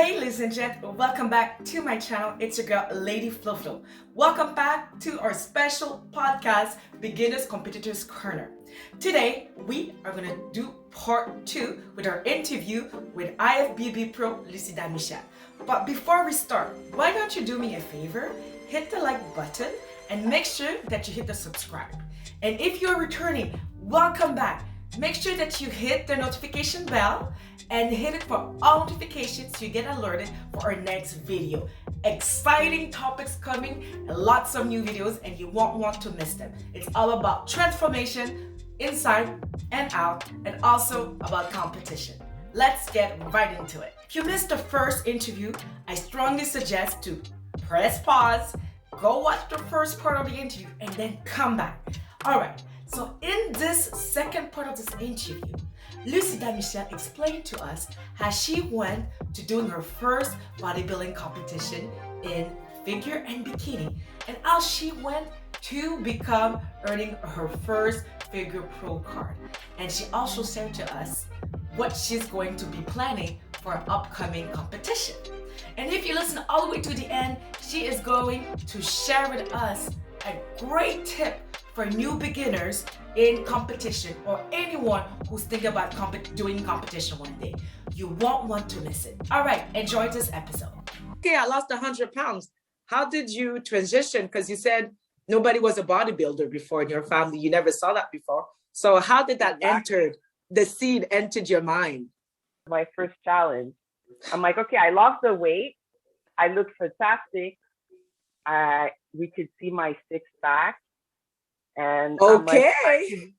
Hey ladies and gents, welcome back to my channel. It's your girl Ladyfloflo. Welcome back to our special podcast, Beginners Competitors Corner. Today we are going to do part 2 with our interview with IFBB Pro Luchida Michel. But before we start, why don't you do me a favor? Hit the like button and make sure that you hit the subscribe. And if you're returning, welcome back. Make sure that you hit the notification bell and hit it for all notifications so you get alerted for our next video. Exciting topics coming, and lots of new videos, and you won't want to miss them. It's all about transformation inside and out, and also about competition. Let's get right into it. If you missed the first interview, I strongly suggest to press pause, go watch the first part of the interview, and then come back. All right. So in this second part of this interview, Luchida Michel explained to us how she went to doing her first bodybuilding competition in figure and bikini, and how she went to become earning her first figure pro card. And she also shared to us what she's going to be planning for an upcoming competition. And if you listen all the way to the end, she is going to share with us a great tip for new beginners in competition, or anyone who's thinking about doing competition one day. You won't want to miss it. All right, enjoy this episode. Okay, I lost 100 pounds. How did you transition? Because you said nobody was a bodybuilder before in your family. You never saw that before. So how did that enter, the seed entered your mind? My first challenge. I'm like, okay, I lost the weight. I looked fantastic. We could see my six-pack. And okay.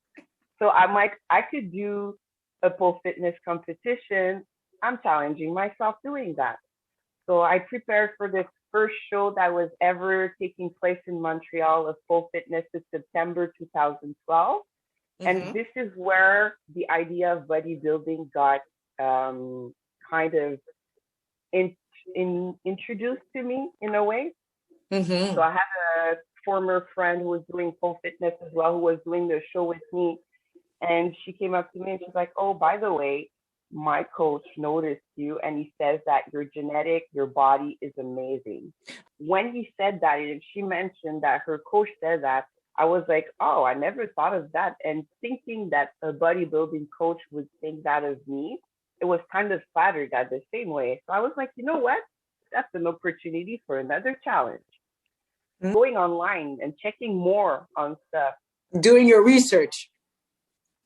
I'm like, I could do a pole fitness competition. I'm challenging myself doing that. So I prepared for this first show that was ever taking place in Montreal of pole fitness in September 2012. And this is where the idea of bodybuilding got kind of introduced to me in a way. So I had a former friend who was doing pole fitness as well, who was doing the show with me. And she came up to me and she's like, oh, by the way, my coach noticed you and he says that your genetic, your body is amazing. When he said that, and she mentioned that her coach said that, I was like, oh, I never thought of that. And thinking that a bodybuilding coach would think that of me, it was kind of flattered at the same way. So I was like, you know what? That's an opportunity for another challenge. Going online and checking more on stuff. Doing your research.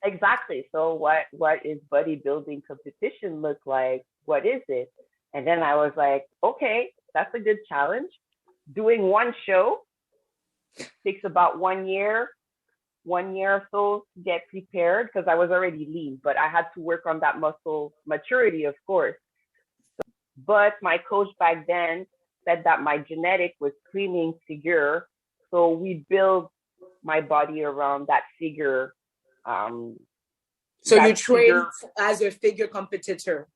Exactly. So what is bodybuilding competition look like? What is it? And then I was like, okay, that's a good challenge. Doing one show takes about 1 year or so to get prepared, because I was already lean, but I had to work on that muscle maturity, of course. But my coach back then said that my genetic was screaming figure. So we built my body around that figure. So you trained as a figure competitor.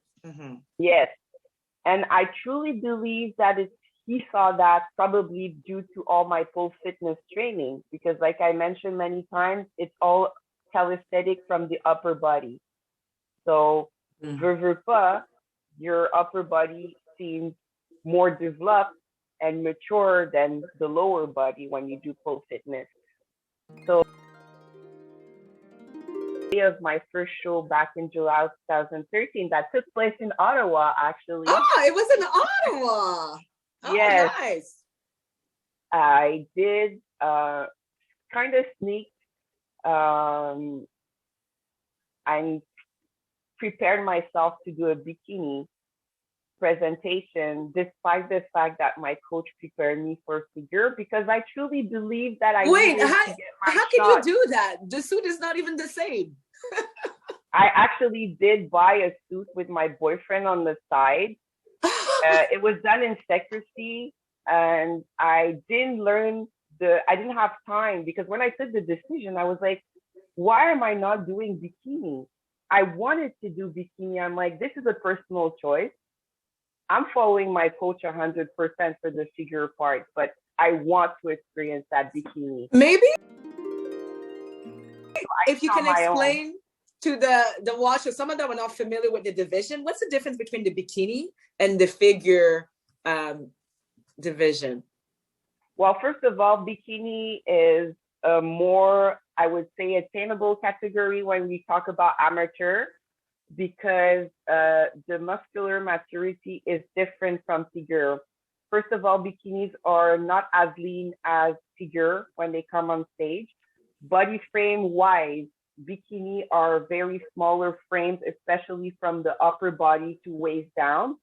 Yes. And I truly believe that he saw that probably due to all my pole fitness training, because like I mentioned many times, it's all calisthenic from the upper body. So your upper body seems more developed and mature than the lower body when you do pole fitness. So of my first show back in July 2013 that took place in Ottawa, actually. Oh, it was in Ottawa. Oh, yes. Nice. I did kind of sneak. I prepared myself to do a bikini presentation, despite the fact that my coach prepared me for figure, because I truly believe that I wait. How can you do that? The suit is not even the same. I actually did buy a suit with my boyfriend on the side. It was done in secrecy, and I didn't have time, because when I took the decision, I was like, why am I not doing bikini? I wanted to do bikini. I'm like, this is a personal choice. I'm following my coach 100% for the figure part, but I want to experience that bikini. Maybe if you can explain to the watchers, some of them are not familiar with the division. What's the difference between the bikini and the figure division? Well, first of all, bikini is a more, I would say, attainable category when we talk about amateur, because the muscular maturity is different from figure. First of all, bikinis are not as lean as figure when they come on stage. Body frame wise, bikini are very smaller frames, especially from the upper body to waist down.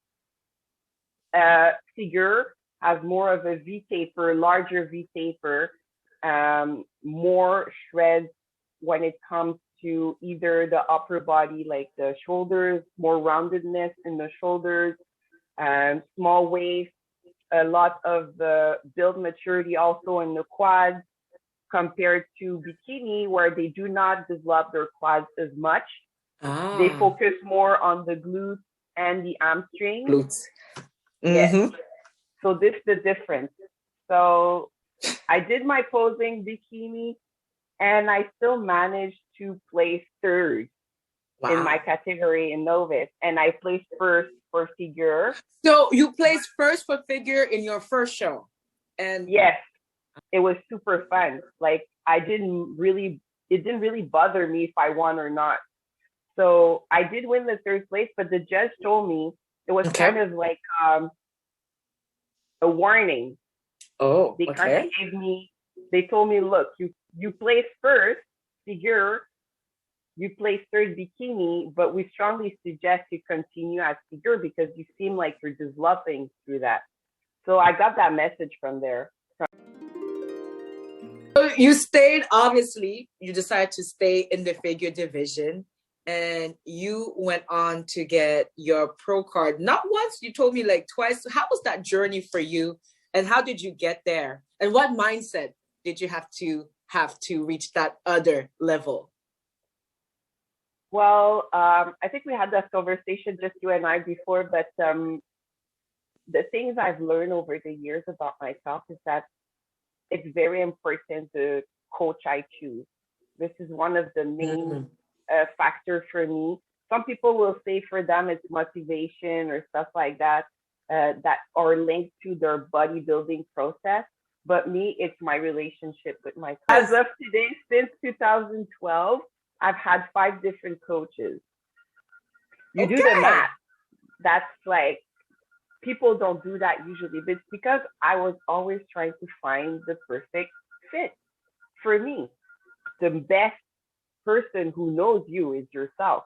Figure has more of a V taper, larger V taper, more shreds when it comes to either the upper body, like the shoulders, more roundedness in the shoulders, small waist, a lot of the build maturity also in the quads, compared to bikini, where they do not develop their quads as much. They focus more on the glutes and the hamstrings. Glutes. Yes. So this is the difference. So I did my posing bikini, and I still managed to place third in my category in novice, and I placed first for figure. So you placed first for figure in your first show, and yes, it was super fun. Like it didn't really bother me if I won or not. So I did win the third place, but the judge told me it was kind of like a warning. Oh, they kind of gave me. They told me, look, you placed first figure, you placed third bikini, but we strongly suggest you continue as figure because you seem like you're developing through that. So I got that message from there. So you stayed, obviously, you decided to stay in the figure division, and you went on to get your pro card. Not once, you told me like twice. How was that journey for you, and how did you get there? And what mindset did you have to reach that other level? Well, I think we had that conversation, just you and I, before, but the things I've learned over the years about myself is that it's very important the coach I choose. This is one of the main factors for me. Some people will say for them it's motivation or stuff like that, that are linked to their bodybuilding process. But me, it's my relationship with my coach. As of today, since 2012, I've had 5 different coaches. You do the math. That's like, people don't do that usually, but it's because I was always trying to find the perfect fit for me. The best person who knows you is yourself.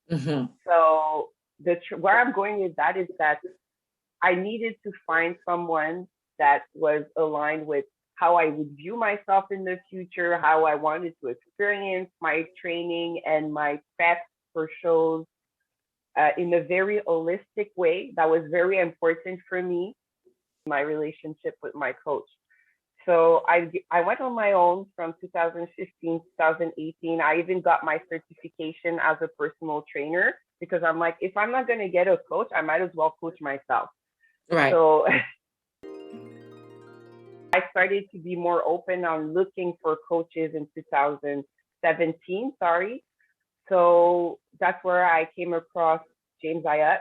So where I'm going with that is that I needed to find someone that was aligned with how I would view myself in the future, how I wanted to experience my training and my prep for shows in a very holistic way. That was very important for me, my relationship with my coach. So I went on my own from 2015, 2018. I even got my certification as a personal trainer because I'm like, if I'm not going to get a coach, I might as well coach myself. Right. So I started to be more open on looking for coaches in 2017, So that's where I came across James Ayat.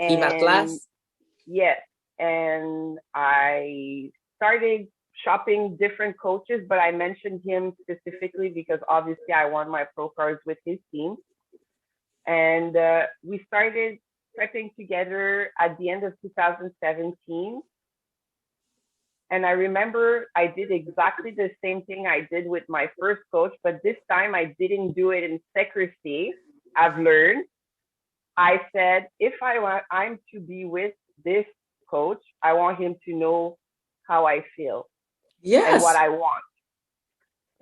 And yes, and I started shopping different coaches, but I mentioned him specifically because obviously I won my pro cards with his team. And we started prepping together at the end of 2017. And I remember I did exactly the same thing I did with my first coach, but this time I didn't do it in secrecy. I've learned. I said, if I'm to be with this coach, I want him to know how I feel and what I want.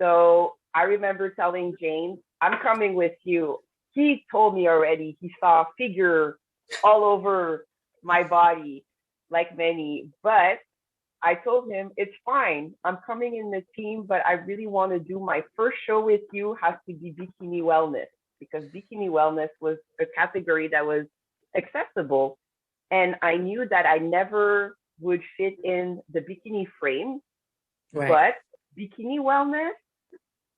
So I remember telling James, I'm coming with you. He told me already he saw figure all over my body, like many, but I told him, it's fine. I'm coming in the team, but I really want to do my first show with you has to be bikini wellness, because bikini wellness was a category that was accessible. And I knew that I never would fit in the bikini frame, but bikini wellness,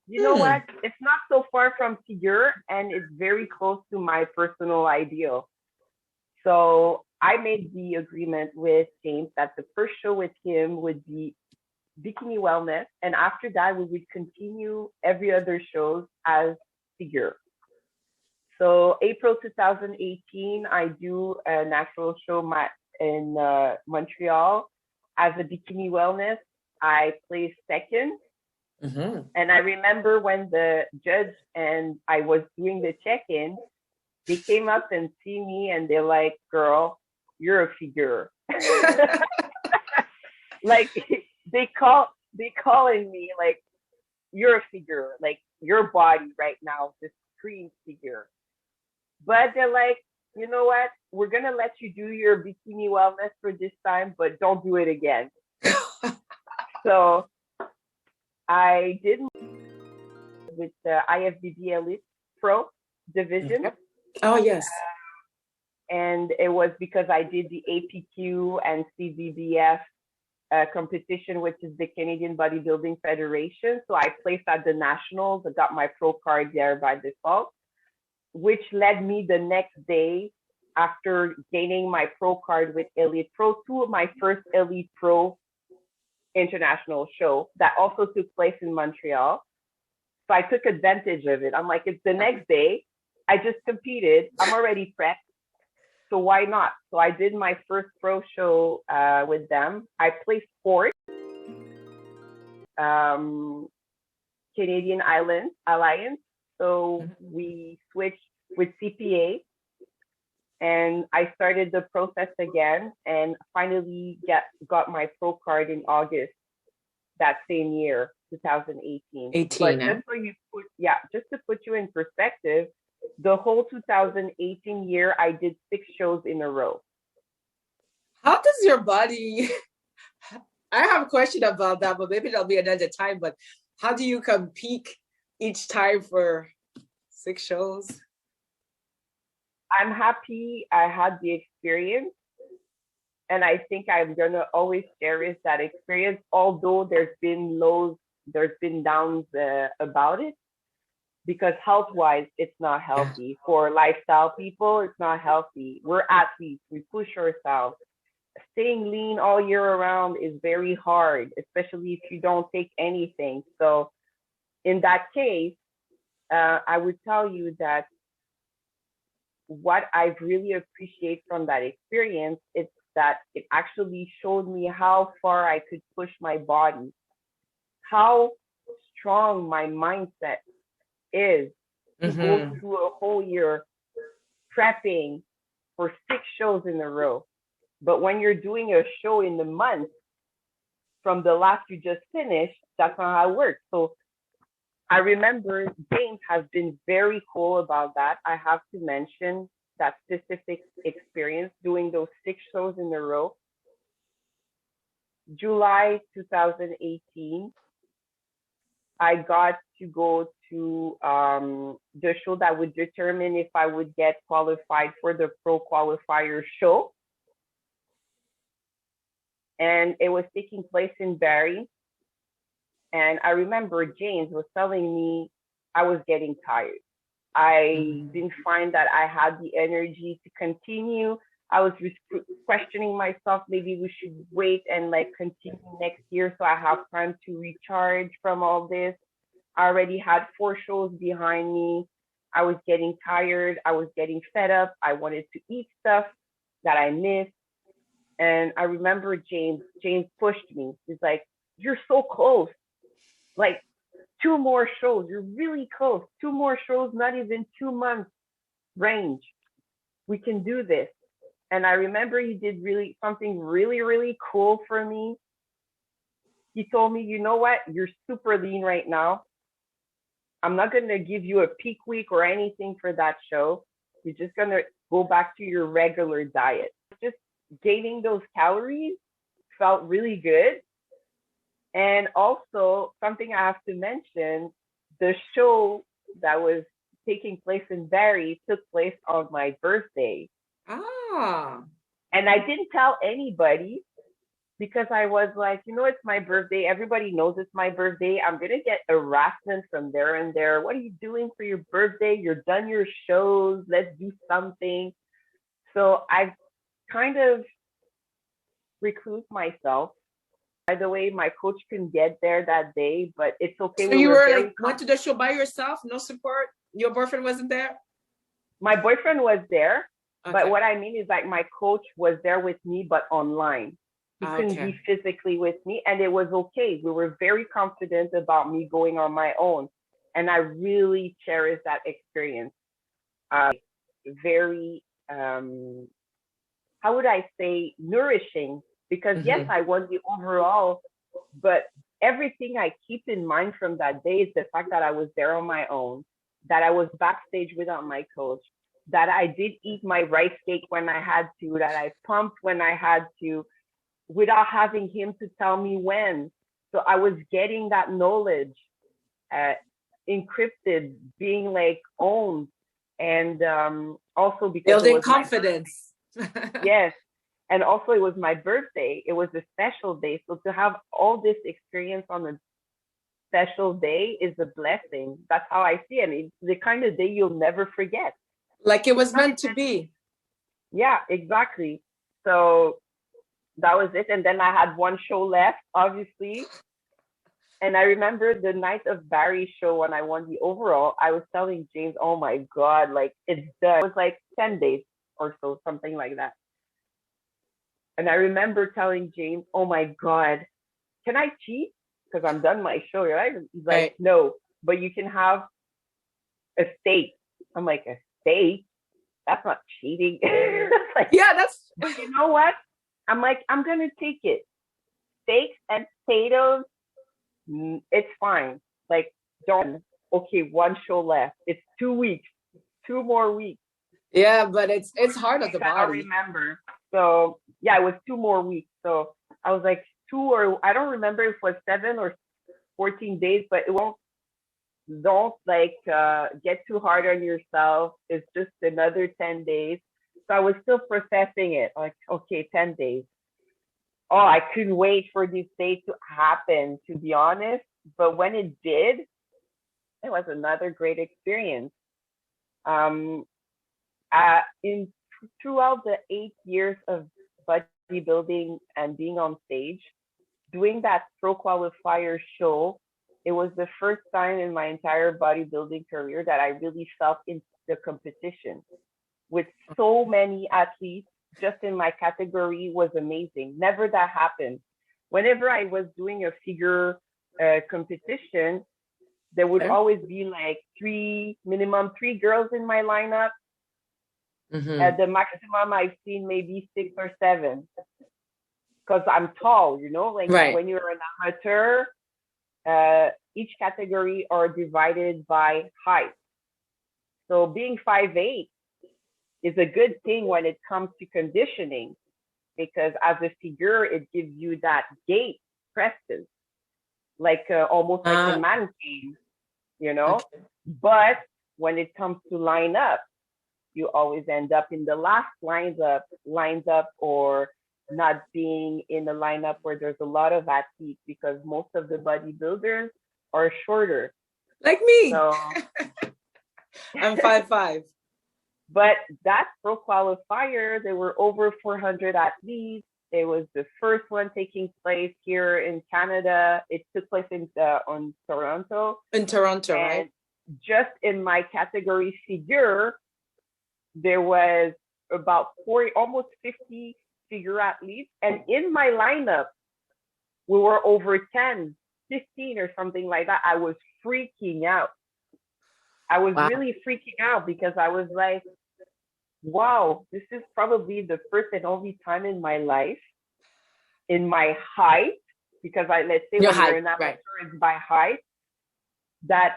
you know what? It's not so far from figure, and it's very close to my personal ideal. So I made the agreement with James that the first show with him would be Bikini Wellness, and after that we would continue every other shows as figure. So April 2018, I do an actual show in Montreal as a Bikini Wellness. I placed second. And I remember when the judge and I was doing the check-in, they came up and see me and they're like, girl, you're a figure. Like they calling me like, you're a figure, like your body right now, this screen figure. But they're like, you know what? We're going to let you do your Bikini Wellness for this time, but don't do it again. So I did with the IFBB Elite Pro division. Yep. Oh, yes. And it was because I did the APQ and CBBF competition, which is the Canadian Bodybuilding Federation. So I placed at the nationals. I got my pro card there by default, which led me the next day after gaining my pro card with Elite Pro to my first Elite Pro international show that also took place in Montreal. So I took advantage of it. I'm like, it's the next day. I just competed. I'm already prepped. So why not? So I did my first pro show with them. I placed fourth. Canadian Alliance. So we switched with CPA and I started the process again and finally got my pro card in August that same year, 2018. But just to put you in perspective, the whole 2018 year, I did 6 shows in a row. How does your body, I have a question about that, but maybe that'll be another time, but how do you compete each time for 6 shows? I'm happy I had the experience. And I think I'm going to always cherish that experience, although there's been lows, there's been downs about it. Because health-wise, it's not healthy. For lifestyle people, it's not healthy. We're athletes. We push ourselves. Staying lean all year around is very hard, especially if you don't take anything. So in that case, I would tell you that what I really appreciate from that experience is that it actually showed me how far I could push my body, how strong my mindset is to go through a whole year prepping for 6 shows in a row. But when you're doing a show in the month from the last you just finished, that's not how it works. So I remember James has been very cool about that. I have to mention that specific experience doing those 6 shows in a row. July 2018, I got to go to the show that would determine if I would get qualified for the pro qualifier show. And it was taking place in Barrie. And I remember James was telling me I was getting tired. I didn't find that I had the energy to continue. I was questioning myself, maybe we should wait and like continue next year so I have time to recharge from all this. I already had 4 shows behind me. I was getting tired. I was getting fed up. I wanted to eat stuff that I missed. And I remember James pushed me. He's like, you're so close. Like 2 more shows. You're really close. 2 more shows, not even 2 months range. We can do this. And I remember he did something really, really cool for me. He told me, you know what? You're super lean right now. I'm not going to give you a peak week or anything for that show. You're just going to go back to your regular diet. Just gaining those calories felt really good. And also, something I have to mention, the show that was taking place in Barrie took place on my birthday. Ah. And I didn't tell anybody. because I was like, it's my birthday. Everybody knows it's my birthday. I'm going to get harassment from there and there. What are you doing for your birthday? You're done your shows. Let's do something. So I kind of recluse myself. By the way, my coach couldn't get there that day, but it's okay. So you were like, went to the show by yourself? No support? Your boyfriend wasn't there? My boyfriend was there. Okay. But what I mean is like my coach was there with me, but online. He couldn't be physically with me, and it was okay. We were very confident about me going on my own, and I really cherish that experience. Very, how would I say, nourishing, because yes, I won the overall, but everything I keep in mind from that day is the fact that I was there on my own, that I was backstage without my coach, that I did eat my rice cake when I had to, that I pumped when I had to, without having him to tell me when. So I was getting that knowledge encrypted, being like owned, and also because building confidence. Yes, and also it was my birthday. It was a special day, so to have all this experience on a special day is a blessing. That's how I see it. It's the kind of day you'll never forget. Like it was meant to be. Yeah, exactly. So that was it. And then I had one show left, obviously. And I remember the night of Barry's show when I won the overall, I was telling James, oh my God, like it's done. It was like 10 days or so, something like that. And I remember telling James, oh my God, can I cheat? Because I'm done my show, right? He's like, right. No, but you can have a steak. I'm like, a steak? That's not cheating. Like, yeah, that's. But you know what? I'm like, I'm going to take it. Steaks and potatoes, it's fine. Like, don't. Okay, one show left. It's 2 weeks. 2 more weeks. Yeah, but it's hard on the body. I remember. So, yeah, it was 2 more weeks. So I was like, I don't remember if it was 7 or 14 days, but don't like get too hard on yourself. It's just another 10 days. So I was still processing it. Like, okay, 10 days. Oh, I couldn't wait for this day to happen, to be honest. But when it did, it was another great experience. Throughout the 8 years of bodybuilding and being on stage, doing that pro qualifier show, it was the first time in my entire bodybuilding career that I really felt in the competition with so many athletes just in my category was amazing. Never that happened. Whenever I was doing a figure competition, there would always be like minimum three girls in my lineup. At the maximum I've seen maybe 6 or 7. Because I'm tall, like when you're an amateur, each category are divided by height. So being 5'8" is a good thing when it comes to conditioning, because as a figure, it gives you that gait presence, like almost like a mannequin, Okay. But when it comes to line up, you always end up in the last lines up or not being in a lineup where there's a lot of athletes, because most of the bodybuilders are shorter. Like me. So, I'm 5'5". But that pro qualifier, there were over 400 athletes. It was the first one taking place here in Canada. It took place in Toronto. In Toronto, and right? Just in my category figure, there was about 40, almost 50 figure athletes. And in my lineup, we were over 10, 15 or something like that. I was freaking out. I was really freaking out because I was like, wow, this is probably the first and only time in my life, in my height, because let's say when you're an amateur, it's by height, that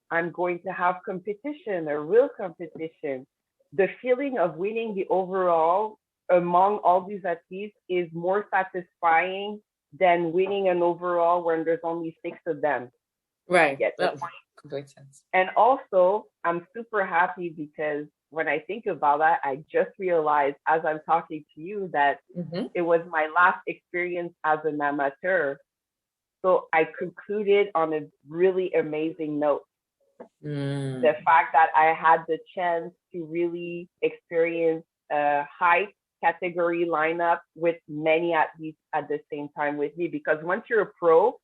I'm going to have competition, a real competition. The feeling of winning the overall among all these athletes is more satisfying than winning an overall when there's only 6 of them. Right. That complete sense. And also, I'm super happy because when I think about that, I just realized as I'm talking to you that it was my last experience as an amateur. So I concluded on a really amazing note. The fact that I had the chance to really experience a high category lineup with many athletes at the same time with me, because once you're a pro,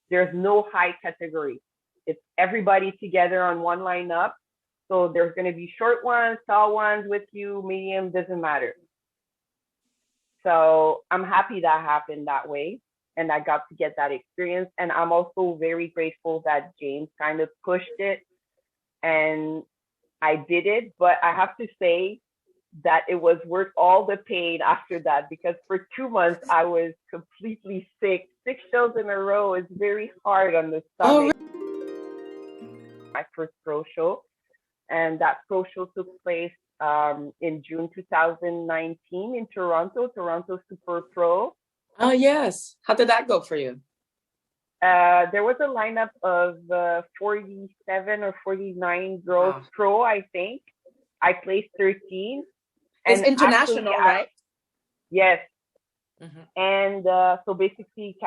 there's no high category. It's everybody together on one lineup. So there's going to be short ones, tall ones with you, medium, doesn't matter. So I'm happy that happened that way. And I got to get that experience. And I'm also very grateful that James kind of pushed it and I did it. But I have to say that it was worth all the pain after that, because for 2 months I was completely sick. 6 shows in a row is very hard on the stomach. My first pro show. And that pro show took place in June 2019 in Toronto Super Pro. Oh, yes. How did that go for you? There was a lineup of 47 or 49 girls pro, I think. I placed 13. It's international, right? Yes. And so basically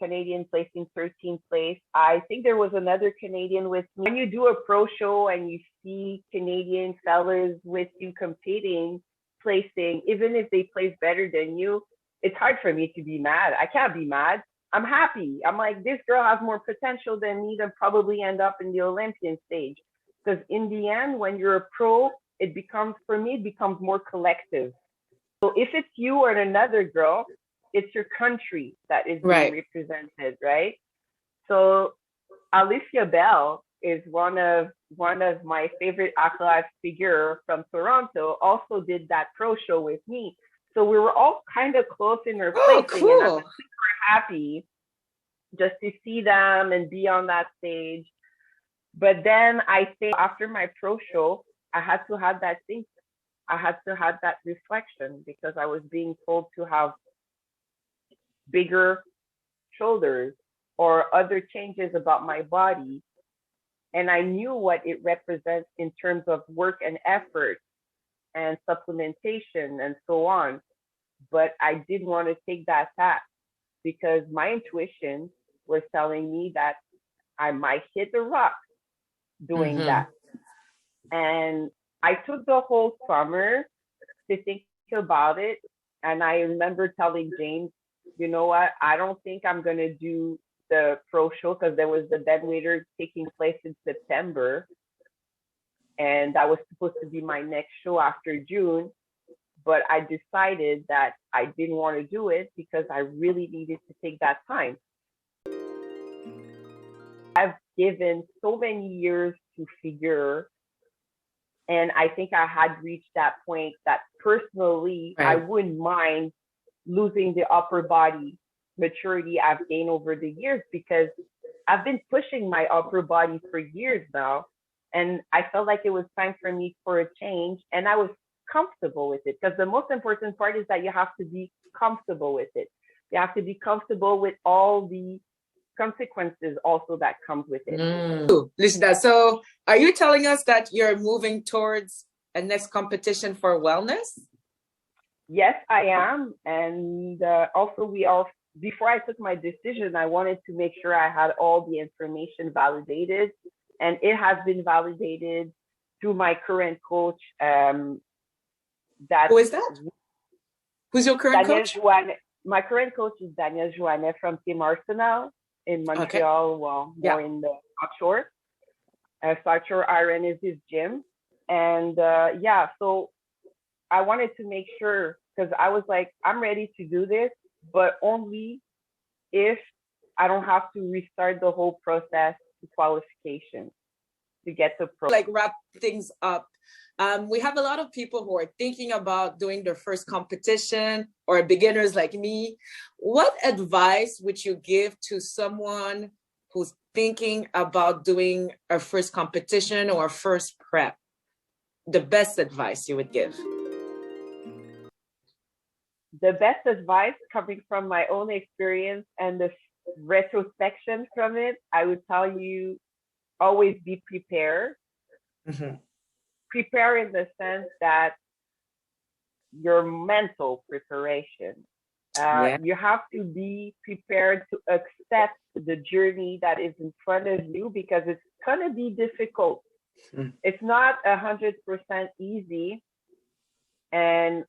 Canadian placing 13th place. I think there was another Canadian with me. When you do a pro show and you see Canadian fellas with you competing, placing, even if they place better than you, it's hard for me to be mad. I can't be mad. I'm happy. I'm like, this girl has more potential than me to probably end up in the Olympian stage. Because in the end, when you're a pro, it becomes more collective. So if it's you or another girl, it's your country that is being represented, right? So Alicia Bell is one of my favorite accolades figure from Toronto, also did that pro show with me. So we were all kind of close in her placing, and I was super happy just to see them and be on that stage. But then I think after my pro show, I had to have that thing. I had to have that reflection, because I was being told to have bigger shoulders or other changes about my body. And I knew what it represents in terms of work and effort and supplementation and so on. But I didn't want to take that path, because my intuition was telling me that I might hit the rock doing that. And I took the whole summer to think about it. And I remember telling James, you know what, I don't think I'm going to do the pro show, because there was the deadwaiter taking place in September. And that was supposed to be my next show after June. But I decided that I didn't want to do it, because I really needed to take that time. I've given so many years to figure. And I think I had reached that point that personally, I wouldn't mind losing the upper body maturity I've gained over the years, because I've been pushing my upper body for years now. And I felt like it was time for me for a change. And I was comfortable with it, because the most important part is that you have to be comfortable with it. You have to be comfortable with all the consequences also that comes with it. Luchida, so are you telling us that you're moving towards a next competition for wellness? Yes, I am. And also before I took my decision, I wanted to make sure I had all the information validated, and it has been validated through my current coach. Who is that? Who's your current coach? My current coach is Daniel Joannet from Team Arsenal in Montreal, more in the South Shore. South Shore Iron is his gym. And so I wanted to make sure, because I was like, I'm ready to do this, but only if I don't have to restart the whole process to qualification to get to pro. Like wrap things up. We have a lot of people who are thinking about doing their first competition, or beginners like me. What advice would you give to someone who's thinking about doing a first competition or a first prep? The best advice you would give? The best advice, coming from my own experience and the retrospection from it, I would tell you, always be prepared. prepare in the sense that your mental preparation. You have to be prepared to accept the journey that is in front of you, because it's going to be difficult. It's not 100% easy. And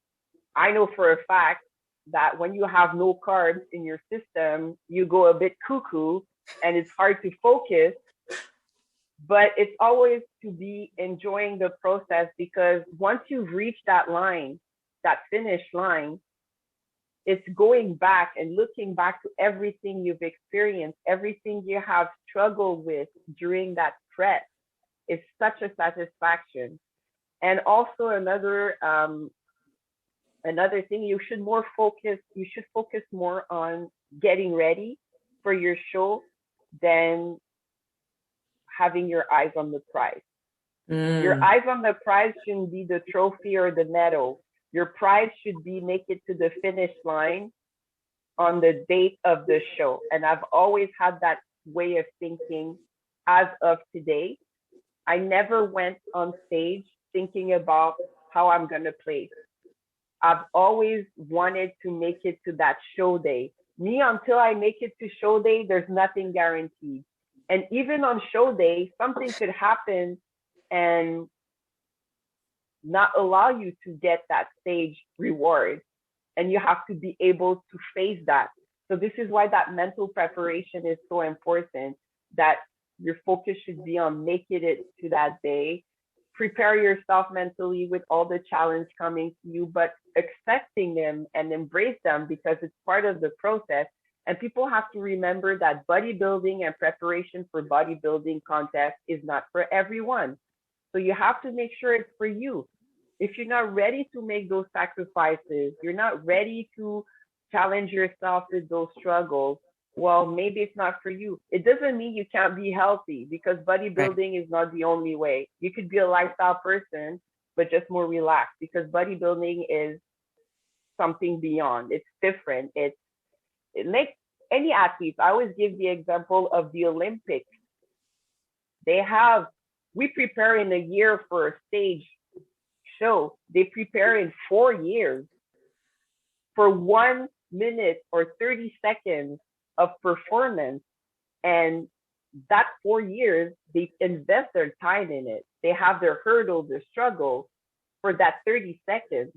I know for a fact that when you have no carbs in your system, you go a bit cuckoo and it's hard to focus. But it's always to be enjoying the process, because once you've reached that line, that finish line, it's going back and looking back to everything you've experienced, everything you have struggled with during that prep. It's such a satisfaction. And also another thing, you should focus more on getting ready for your show than having your eyes on the prize. Your eyes on the prize shouldn't be the trophy or the medal. Your prize should be make it to the finish line on the date of the show. And I've always had that way of thinking as of today. I never went on stage thinking about how I'm going to place. I've always wanted to make it to that show day. Me, until I make it to show day, there's nothing guaranteed. And even on show day, something could happen and not allow you to get that stage reward. And you have to be able to face that. So this is why that mental preparation is so important, that your focus should be on making it to that day. Prepare yourself mentally with all the challenge coming to you, but accepting them and embrace them, because it's part of the process. And people have to remember that bodybuilding and preparation for bodybuilding contests is not for everyone. So you have to make sure it's for you. If you're not ready to make those sacrifices, you're not ready to challenge yourself with those struggles, well, maybe it's not for you. It doesn't mean you can't be healthy, because bodybuilding is not the only way. You could be a lifestyle person, but just more relaxed, because bodybuilding is something beyond. It's different. It makes any athletes. I always give the example of the Olympics. We prepare in a year for a stage show. They prepare in 4 years for 1 minute or 30 seconds of performance. And that 4 years, they invest their time in it. They have their hurdle, their struggle for that 30 seconds.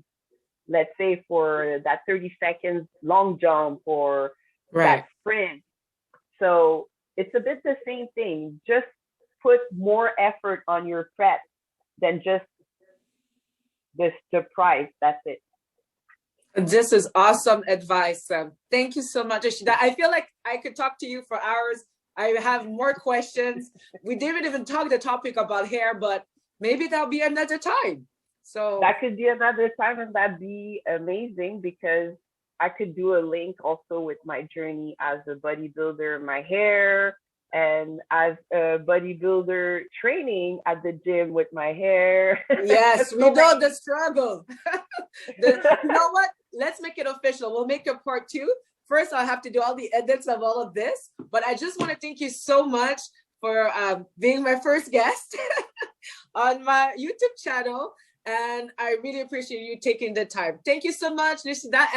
Let's say for that 30 seconds long jump or that sprint. So it's a bit the same thing. Just put more effort on your prep than just the prize. That's it. This is awesome advice. Thank you so much, Luchida. I feel like I could talk to you for hours. I have more questions. We didn't even talk the topic about hair, but maybe that'll be another time. So that could be another time, and that'd be amazing, because I could do a link also with my journey as a bodybuilder, my hair, and as a bodybuilder training at the gym with my hair. Yes, we know the struggle. You know what? Let's make it official. We'll make a part 2. First, I'll have to do all the edits of all of this. But I just want to thank you so much for being my first guest on my YouTube channel. And I really appreciate you taking the time. Thank you so much, Luchida.